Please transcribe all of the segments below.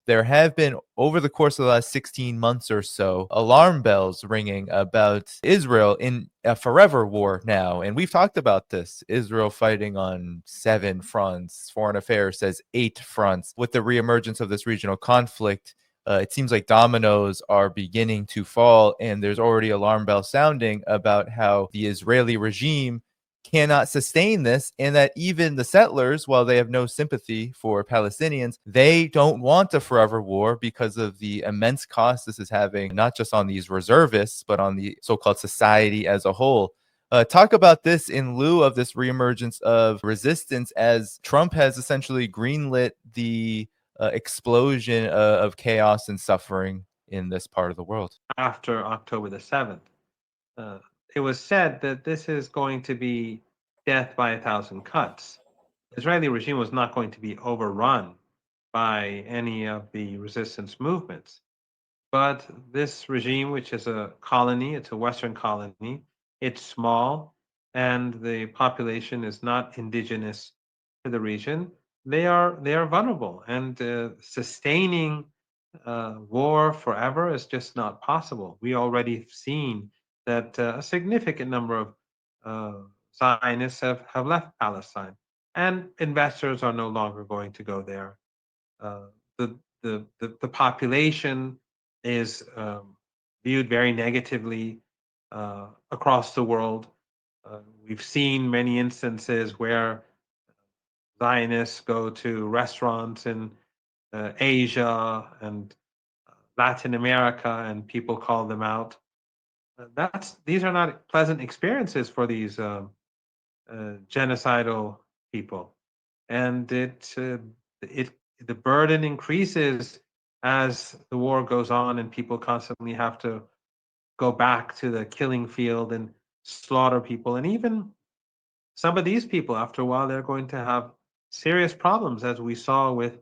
there have been, over the course of the last 16 months or so, alarm bells ringing about Israel in a forever war now. And we've talked about this. Israel fighting on 7 fronts. Foreign Affairs says 8 fronts. With the reemergence of this regional conflict, it seems like dominoes are beginning to fall, and there's already alarm bells sounding about how the Israeli regime cannot sustain this, and that even the settlers, while they have no sympathy for Palestinians, they don't want a forever war because of the immense cost this is having, not just on these reservists, but on the so-called society as a whole. Talk about this in lieu of this reemergence of resistance, as Trump has essentially greenlit the explosion of chaos and suffering in this part of the world. After October the 7th, it was said that this is going to be death by 1,000 cuts. The Israeli regime was not going to be overrun by any of the resistance movements. But this regime, which is a colony, it's a Western colony, it's small, and the population is not indigenous to the region. They are vulnerable, and sustaining war forever is just not possible. We already seen that a significant number of Zionists have left Palestine, and investors are no longer going to go there. The population is viewed very negatively across the world. We've seen many instances where Zionists go to restaurants in Asia and Latin America, and people call them out. These are not pleasant experiences for these genocidal people, and the burden increases as the war goes on, and people constantly have to go back to the killing field and slaughter people. And even some of these people, after a while, they're going to have serious problems, as we saw with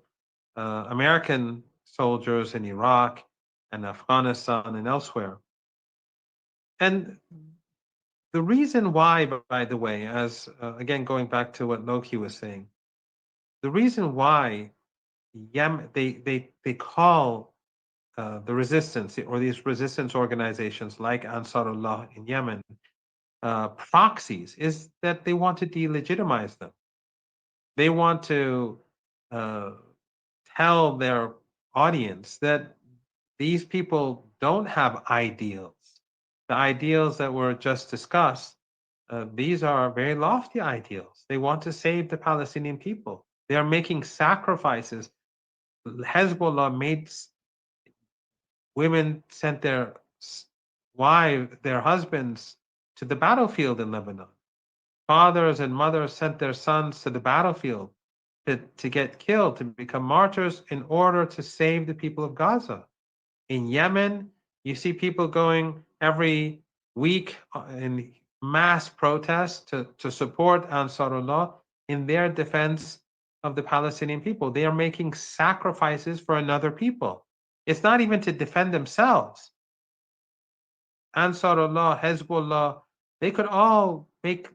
American soldiers in Iraq and Afghanistan and elsewhere. And the reason why, by the way, as again, going back to what Lowkey was saying, the reason why they call the resistance, or these resistance organizations like Ansarullah in Yemen, proxies, is that they want to delegitimize them. They want to tell their audience that these people don't have ideals. The ideals that were just discussed, these are very lofty ideals. They want to save the Palestinian people. They are making sacrifices. Hezbollah made women sent their their husbands to the battlefield in Lebanon. Fathers and mothers sent their sons to the battlefield to get killed, to become martyrs in order to save the people of Gaza. In Yemen, you see people going every week in mass protests to support Ansarullah in their defense of the Palestinian people. They are making sacrifices for another people. It's not even to defend themselves. Ansarullah, Hezbollah, they could all make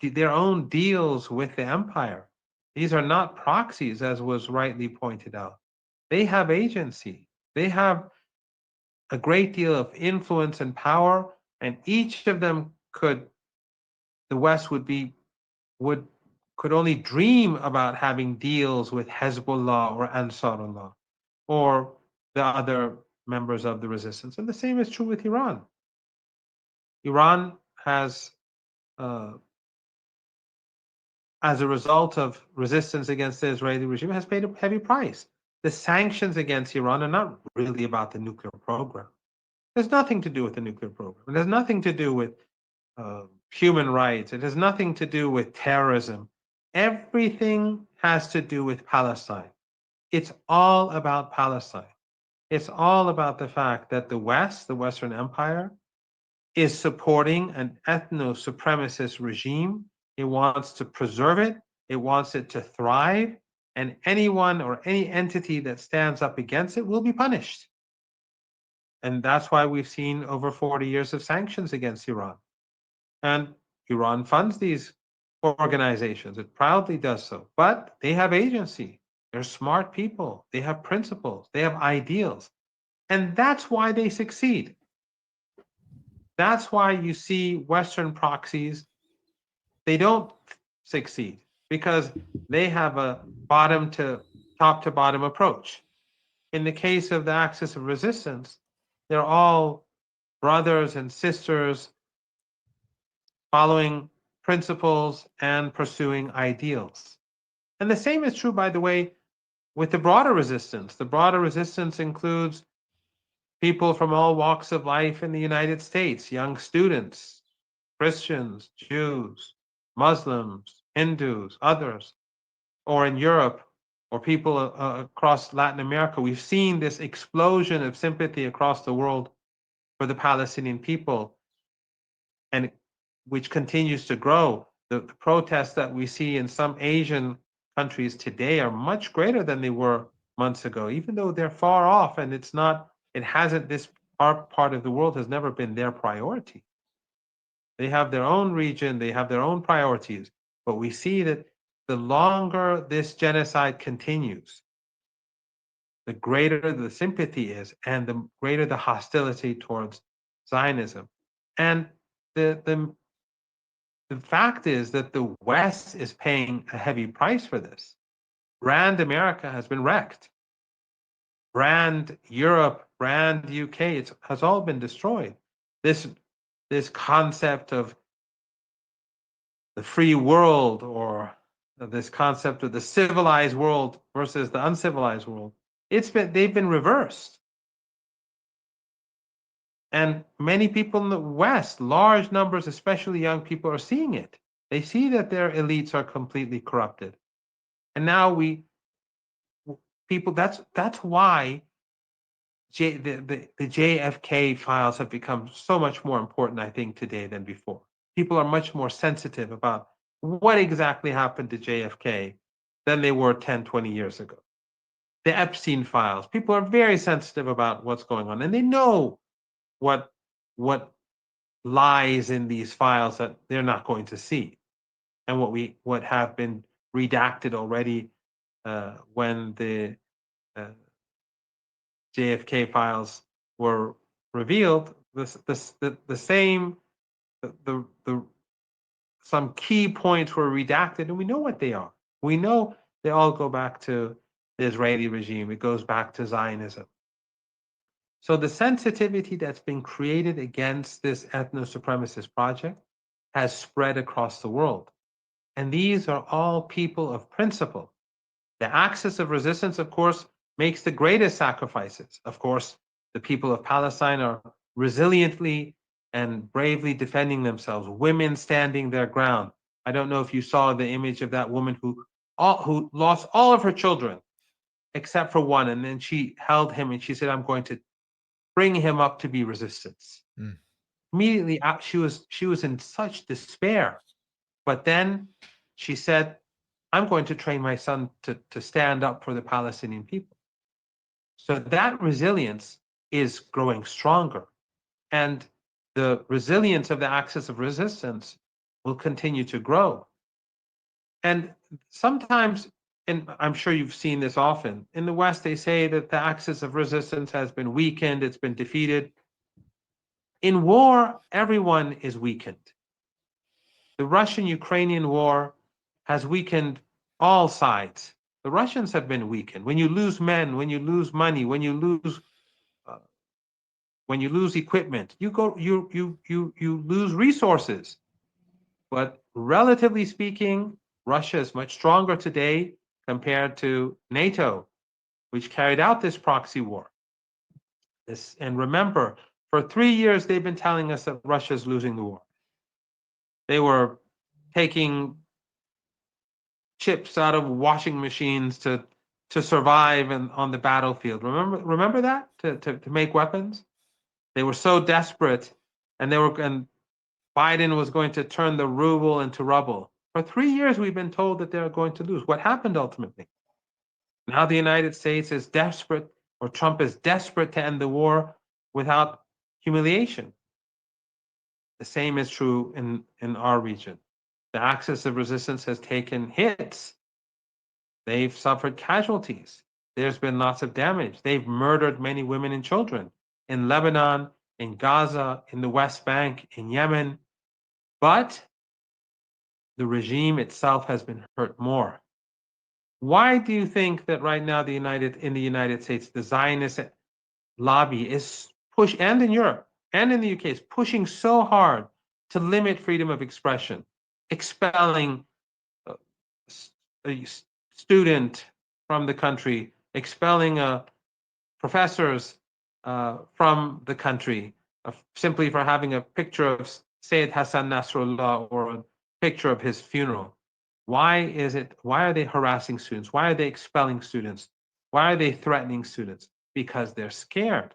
their own deals with the empire. These are not proxies, as was rightly pointed out. They have agency. They have a great deal of influence and power, and each of them the West could only dream about having deals with Hezbollah or Ansarullah or the other members of the resistance. And the same is true with Iran. Iran has, as a result of resistance against the Israeli regime, has paid a heavy price. The sanctions against Iran are not really about the nuclear program. There's nothing to do with the nuclear program. It has nothing to do with human rights. It has nothing to do with terrorism. Everything has to do with Palestine. It's all about Palestine. It's all about the fact that the West, the Western Empire, is supporting an ethno-supremacist regime. It wants to preserve it. It wants it to thrive. And anyone or any entity that stands up against it will be punished. And that's why we've seen over 40 years of sanctions against Iran. And Iran funds these organizations. It proudly does so. But they have agency. They're smart people. They have principles. They have ideals. And that's why they succeed. That's why you see Western proxies, they don't succeed because they have a top to bottom approach. In the case of the axis of resistance, they're all brothers and sisters following principles and pursuing ideals. And the same is true, by the way, with the broader resistance. The broader resistance includes people from all walks of life in the United States, young students, Christians, Jews, Muslims, Hindus, others, or in Europe, or people across Latin America. We've seen this explosion of sympathy across the world for the Palestinian people, and which continues to grow. The protests that we see in some Asian countries today are much greater than they were months ago, even though they're far off and it hasn't, this our part of the world has never been their priority. They have their own region, they have their own priorities, but we see that the longer this genocide continues, the greater the sympathy is and the greater the hostility towards Zionism. And the fact is that the West is paying a heavy price for this. Brand America has been wrecked. Brand Europe, brand UK, it has all been destroyed. This concept of the free world, or this concept of the civilized world versus the uncivilized world, they've been reversed. And many people in the West, large numbers, especially young people, are seeing it. They see that their elites are completely corrupted. And now that's why the JFK files have become so much more important, I think, today than before. People are much more sensitive about what exactly happened to JFK than they were 10, 20 years ago. The Epstein files, people are very sensitive about what's going on, and they know what lies in these files that they're not going to see, and what have been redacted already when the JFK files were revealed. The same some key points were redacted, and we know what they are. We know they all go back to the Israeli regime. It goes back to Zionism. So the sensitivity that's been created against this ethno-supremacist project has spread across the world. And these are all people of principle. The axis of resistance, of course, makes the greatest sacrifices. Of course, the people of Palestine are resiliently and bravely defending themselves, women standing their ground. I don't know if you saw the image of that woman who lost all of her children except for one, and then she held him and she said, "I'm going to bring him up to be resistance." Mm. Immediately, she was in such despair, but then she said, "I'm going to train my son to stand up for the Palestinian people." So that resilience is growing stronger, and the resilience of the axis of resistance will continue to grow. And sometimes, and I'm sure you've seen this often, in the West, they say that the axis of resistance has been weakened, it's been defeated. In war, everyone is weakened. The Russian-Ukrainian war has weakened all sides. The Russians have been weakened. When you lose men, when you lose money, when you lose equipment, you lose resources. But relatively speaking, Russia is much stronger today compared to NATO, which carried out this proxy war. And remember, for 3 years they've been telling us that Russia is losing the war. They were taking chips out of washing machines to survive on the battlefield. Remember that, to make weapons. They were so desperate, and Biden was going to turn the ruble into rubble. For 3 years, we've been told that they're going to lose. What happened ultimately? Now the United States is desperate, or Trump is desperate to end the war without humiliation. The same is true in our region. The axis of resistance has taken hits, They've suffered casualties. There's been lots of damage. They've murdered many women and children in Lebanon, in Gaza, in the West Bank, in Yemen. But the regime itself has been hurt more. Why do you think that right now in the United States, the Zionist lobby is and in Europe and in the UK is pushing so hard to limit freedom of expression, expelling a student from the country, expelling professors from the country simply for having a picture of Sayyid Hassan Nasrallah or a picture of his funeral? Why are they harassing students? Why are they expelling students? Why are they threatening students? Because they're scared.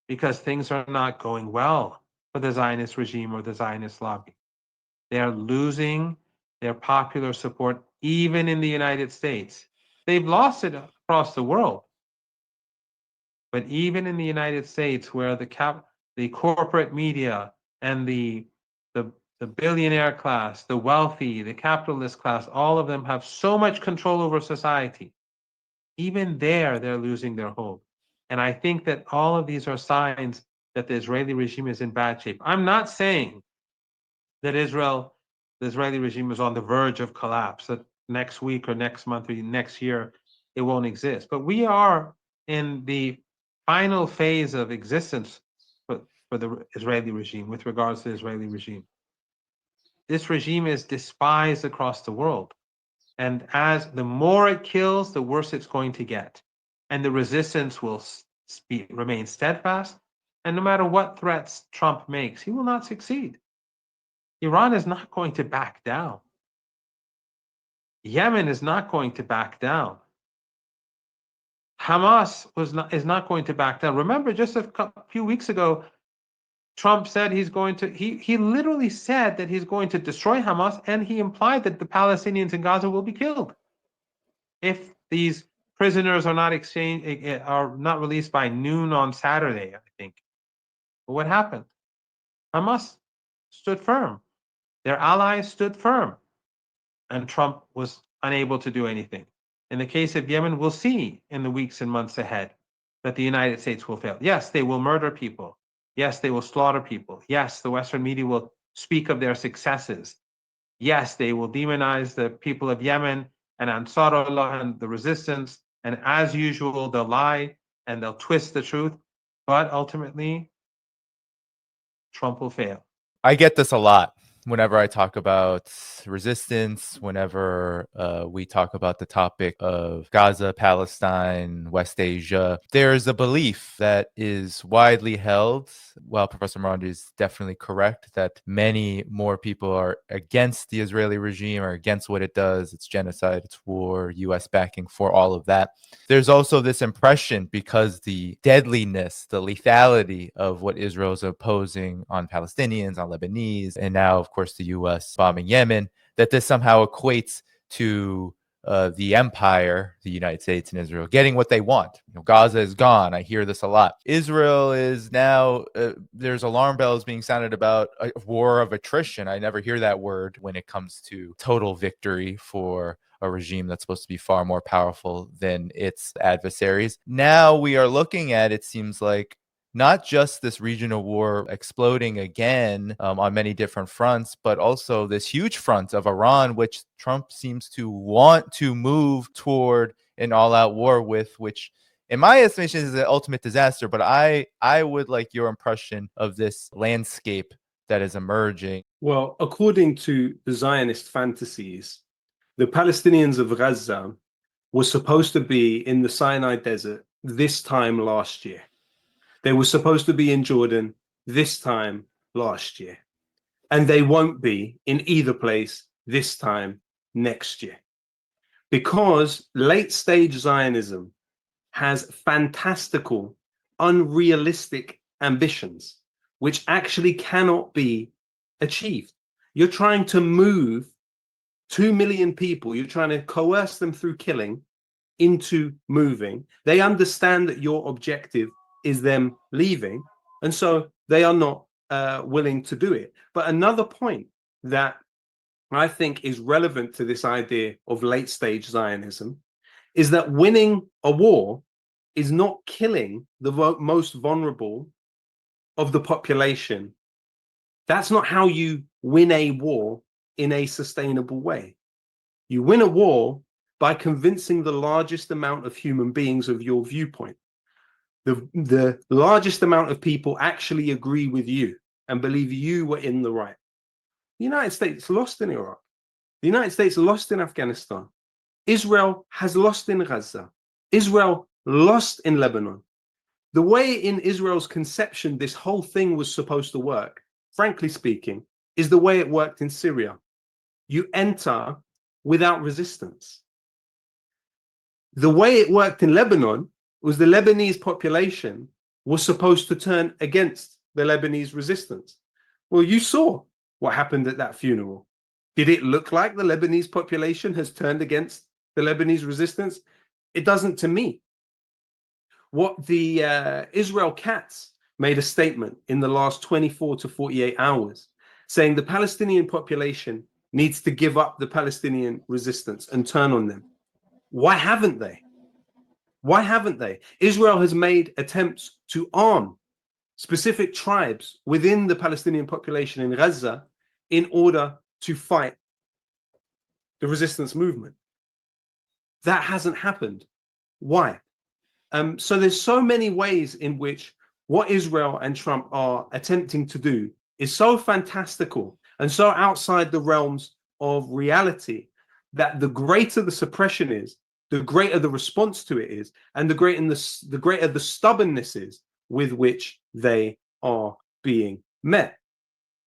Because things are not going well for the Zionist regime or the Zionist lobby. They're losing their popular support even in the United States. They've lost it across the world. But even in the United States, where the corporate media and the billionaire class, the wealthy, the capitalist class, all of them have so much control over society. Even there, they're losing their hold. And I think that all of these are signs that the Israeli regime is in bad shape. I'm not saying that the Israeli regime is on the verge of collapse, that next week or next month or next year, it won't exist. But we are in the final phase of existence for the Israeli regime with regards to the Israeli regime. This regime is despised across the world. And as the more it kills, the worse it's going to get. And the resistance will remain steadfast. And no matter what threats Trump makes, he will not succeed. Iran is not going to back down. Yemen is not going to back down. Hamas is not going to back down. Remember, just a few weeks ago, Trump said he literally said that he's going to destroy Hamas, and he implied that the Palestinians in Gaza will be killed if these prisoners are not released by noon on Saturday, I think. But what happened? Hamas stood firm. Their allies stood firm, and Trump was unable to do anything. In the case of Yemen, we'll see in the weeks and months ahead that the United States will fail. Yes, they will murder people. Yes, they will slaughter people. Yes, the Western media will speak of their successes. Yes, they will demonize the people of Yemen and Ansarullah and the resistance. And as usual, they'll lie and they'll twist the truth. But ultimately, Trump will fail. I get this a lot whenever I talk about resistance, whenever we talk about the topic of Gaza, Palestine, West Asia. There's a belief that is widely held, while Professor Marandi is definitely correct, that many more people are against the Israeli regime or against what it does. It's genocide, it's war, US backing for all of that. There's also this impression, because the deadliness, the lethality of what Israel is opposing on Palestinians, on Lebanese, and now, of course, the US bombing Yemen, that this somehow equates to the empire, the United States and Israel, getting what they want. Gaza is gone. I hear this a lot. Israel is now, there's alarm bells being sounded about a war of attrition. I never hear that word when it comes to total victory for a regime that's supposed to be far more powerful than its adversaries. Now we are looking at, it seems like, not just this regional war exploding again on many different fronts, but also this huge front of Iran, which Trump seems to want to move toward an all-out war with, which in my estimation is the ultimate disaster. But I would like your impression of this landscape that is emerging. Well, according to the Zionist fantasies, the Palestinians of Gaza were supposed to be in the Sinai Desert this time last year. They were supposed to be in Jordan this time last year. And they won't be in either place this time next year. Because late stage Zionism has fantastical, unrealistic ambitions, which actually cannot be achieved. You're trying to move 2 million people, you're trying to coerce them through killing into moving. They understand that your objective is them leaving, and so they are not willing to do it. But another point that I think is relevant to this idea of late stage Zionism is that winning a war is not killing the most vulnerable of the population. That's not how you win a war in a sustainable way. You win a war by convincing the largest amount of human beings of your viewpoint. The largest amount of people actually agree with you and believe you were in the right. The United States lost in Iraq. The United States lost in Afghanistan. Israel has lost in Gaza. Israel lost in Lebanon. The way in Israel's conception this whole thing was supposed to work, frankly speaking, is the way it worked in Syria. You enter without resistance. The way it worked in Lebanon was the Lebanese population was supposed to turn against the Lebanese resistance. Well, you saw what happened at that funeral. Did it look like the Lebanese population has turned against the Lebanese resistance? It doesn't to me. What the Israel Katz made a statement in the last 24 to 48 hours saying the Palestinian population needs to give up the Palestinian resistance and turn on them. Why haven't they? Why haven't they? Israel has made attempts to arm specific tribes within the Palestinian population in Gaza in order to fight the resistance movement. That hasn't happened. Why? So there's so many ways in which what Israel and Trump are attempting to do is so fantastical and so outside the realms of reality that the greater the suppression is, the greater the response to it is, and the greater the stubbornness is with which they are being met.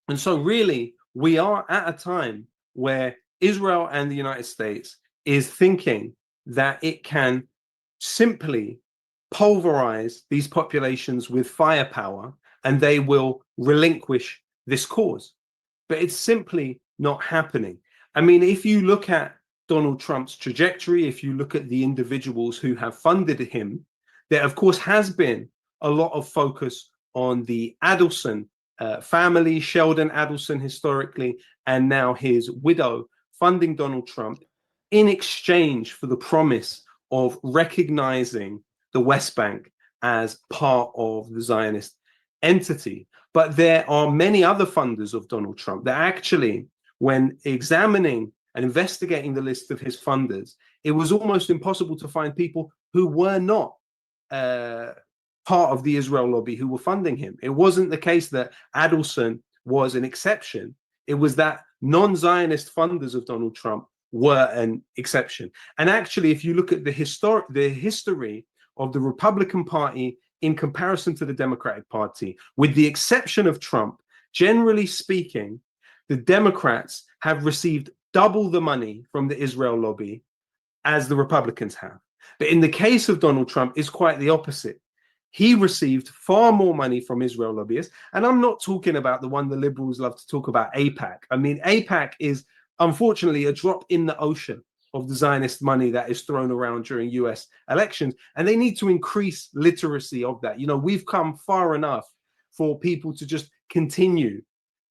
And so really, we are at a time where Israel and the United States is thinking that it can simply pulverize these populations with firepower and they will relinquish this cause. But it's simply not happening. I mean, if you look at Donald Trump's trajectory, if you look at the individuals who have funded him, there of course has been a lot of focus on the Adelson family, Sheldon Adelson historically, and now his widow funding Donald Trump in exchange for the promise of recognizing the West Bank as part of the Zionist entity. But there are many other funders of Donald Trump that actually, when examining and investigating the list of his funders, it was almost impossible to find people who were not part of the Israel lobby who were funding him. It wasn't the case that Adelson was an exception. It was that non-Zionist funders of Donald Trump were an exception. And actually, if you look at the history of the Republican Party in comparison to the Democratic Party, with the exception of Trump, generally speaking, the Democrats have received double the money from the Israel lobby as the Republicans have. But in the case of Donald Trump, it's quite the opposite. He received far more money from Israel lobbyists. And I'm not talking about the one the liberals love to talk about, AIPAC. I mean, AIPAC is unfortunately a drop in the ocean of the Zionist money that is thrown around during US elections. And they need to increase literacy of that. You know, we've come far enough for people to just continue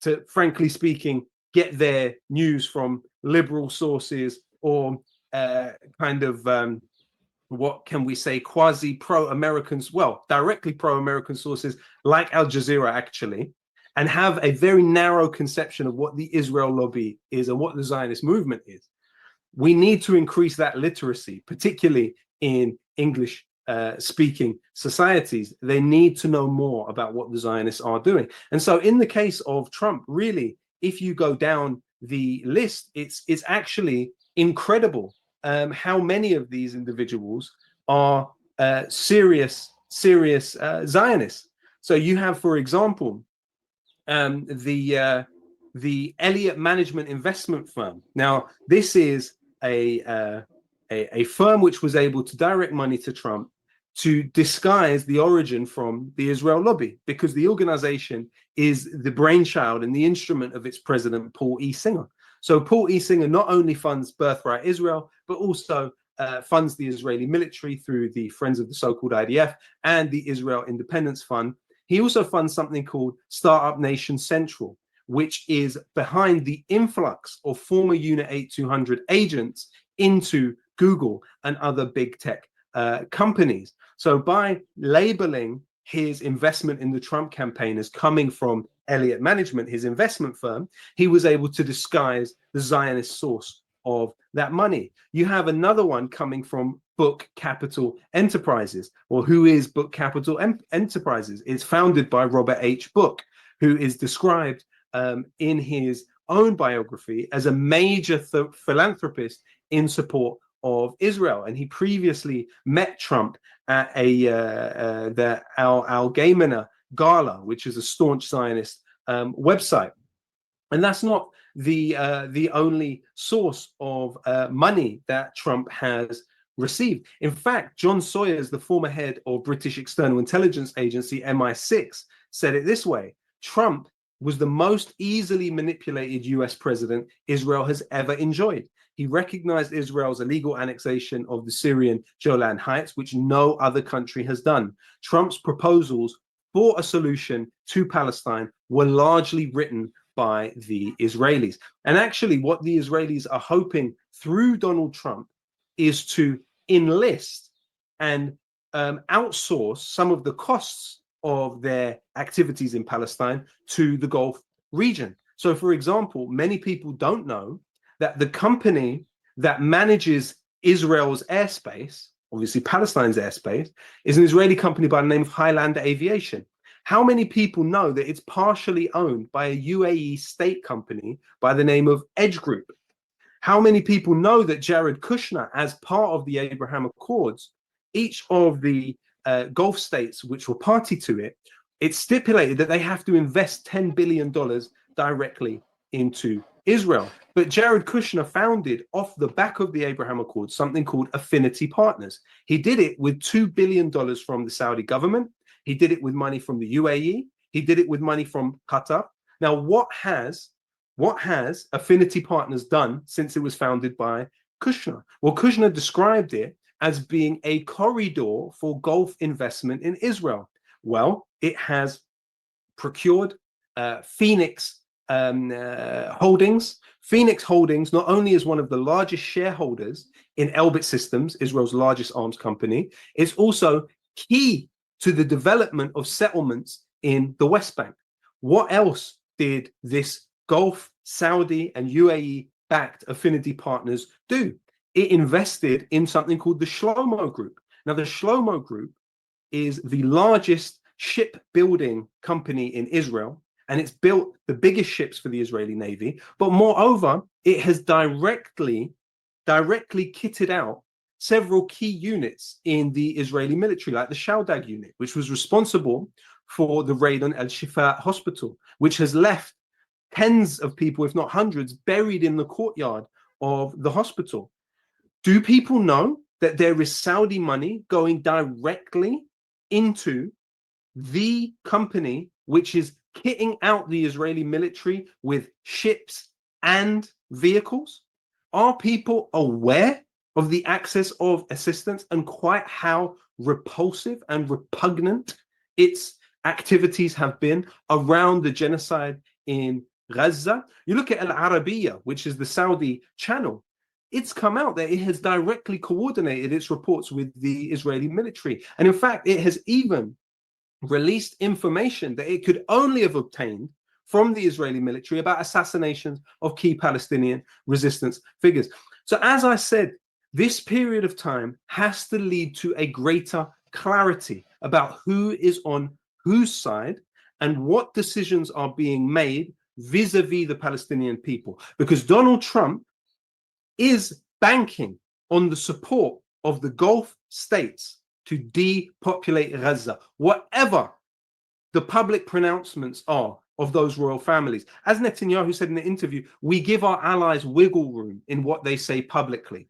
to, frankly speaking, get their news from liberal sources or what can we say, quasi pro-Americans, well, directly pro-American sources like Al Jazeera actually, and have a very narrow conception of what the Israel lobby is and what the Zionist movement is. We need to increase that literacy, particularly in English speaking societies. They need to know more about what the Zionists are doing. And so in the case of Trump, really, if you go down the list, it's actually incredible how many of these individuals are serious Zionists. So you have, for example, the Elliott Management Investment Firm. Now, this is a firm which was able to direct money to Trump to disguise the origin from the Israel lobby, because the organization is the brainchild and the instrument of its president, Paul E. Singer. So Paul E. Singer not only funds Birthright Israel, but also funds the Israeli military through the Friends of the so-called IDF and the Israel Independence Fund. He also funds something called Startup Nation Central, which is behind the influx of former Unit 8200 agents into Google and other big tech companies. So by labeling his investment in the Trump campaign as coming from Elliott Management, his investment firm, he was able to disguise the Zionist source of that money. You have another one coming from Book Capital Enterprises. Well, who is Book Capital Enterprises? It's founded by Robert H. Book, who is described in his own biography as a major philanthropist in support of Israel. And he previously met Trump at the Al Gaimana Gala, which is a staunch Zionist website. And that's not the only source of money that Trump has received. In fact, John Sawyers, the former head of British external intelligence agency MI6, said it this way: Trump was the most easily manipulated US president Israel has ever enjoyed. He recognized Israel's illegal annexation of the Syrian Golan Heights, which no other country has done. Trump's proposals for a solution to Palestine were largely written by the Israelis. And actually, what the Israelis are hoping through Donald Trump is to enlist and outsource some of the costs of their activities in Palestine to the Gulf region. So, for example, many people don't know that the company that manages Israel's airspace, obviously Palestine's airspace, is an Israeli company by the name of Highlander Aviation. How many people know that it's partially owned by a UAE state company by the name of Edge Group? How many people know that Jared Kushner, as part of the Abraham Accords, each of the Gulf states which were party to it, it stipulated that they have to invest $10 billion directly into Israel. But Jared Kushner founded, off the back of the Abraham Accords, something called Affinity Partners. He did it with $2 billion from the Saudi government. He did it with money from the UAE. He did it with money from Qatar. Now, what has Affinity Partners done since it was founded by Kushner? Well, Kushner described it as being a corridor for Gulf investment in Israel. Well, it has procured Phoenix Holdings. Phoenix Holdings not only is one of the largest shareholders in Elbit Systems, Israel's largest arms company, it's also key to the development of settlements in the West Bank. What else did this Gulf, Saudi, and UAE-backed Affinity Partners do? It invested in something called the Shlomo Group. Now, the Shlomo Group is the largest shipbuilding company in Israel, and it's built the biggest ships for the Israeli Navy. But moreover, it has directly kitted out several key units in the Israeli military, like the Shaldag unit, which was responsible for the raid on Al-Shifa Hospital, which has left tens of people, if not hundreds, buried in the courtyard of the hospital. Do people know that there is Saudi money going directly into the company which is kitting out the Israeli military with ships and vehicles? Are people aware of the access of assistance and quite how repulsive and repugnant its activities have been around the genocide in Gaza? You look at Al Arabiya, which is the Saudi channel. It's come out that it has directly coordinated its reports with the Israeli military. And in fact, it has even released information that it could only have obtained from the Israeli military about assassinations of key Palestinian resistance figures. So as I said, this period of time has to lead to a greater clarity about who is on whose side and what decisions are being made vis-a-vis the Palestinian people. Because Donald Trump is banking on the support of the Gulf states to depopulate Gaza, whatever the public pronouncements are of those royal families. As Netanyahu said in the interview, we give our allies wiggle room in what they say publicly.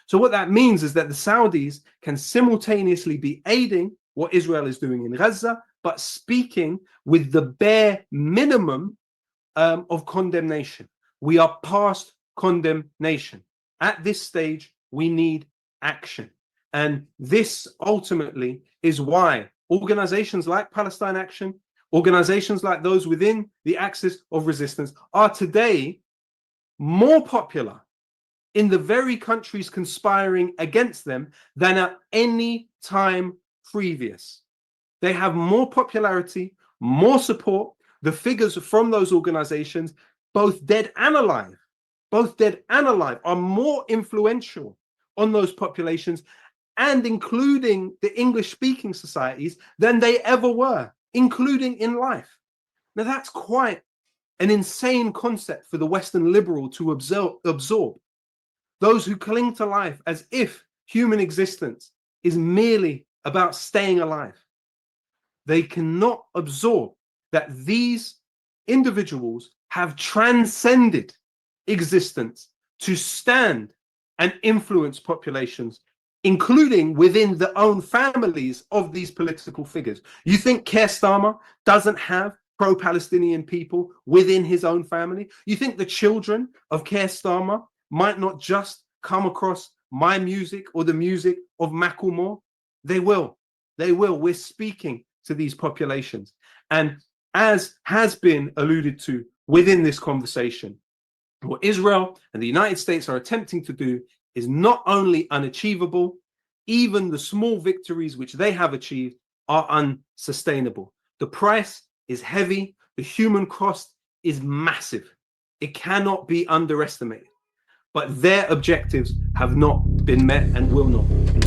So what that means is that the Saudis can simultaneously be aiding what Israel is doing in Gaza, but speaking with the bare minimum of condemnation. We are past condemnation. At this stage, we need action. And this ultimately is why organizations like Palestine Action, Organizations like those within the axis of resistance are today more popular in the very countries conspiring against them than at any time previous. They have more popularity, more support. The figures from those organizations, both dead and alive, are more influential on those populations, and including the English-speaking societies, than they ever were, including in life. Now that's quite an insane concept for the Western liberal to absorb. Those who cling to life as if human existence is merely about staying alive. They cannot absorb that these individuals have transcended existence to stand and influence populations, including within the own families of these political figures. You think Keir Starmer doesn't have pro-Palestinian people within his own family? You think the children of Keir Starmer might not just come across my music or the music of Macklemore? They will. We're speaking to these populations. And as has been alluded to within this conversation, what Israel and the United States are attempting to do is not only unachievable, even the small victories which they have achieved are unsustainable. The price is heavy. The human cost is massive. It cannot be underestimated. But their objectives have not been met and will not be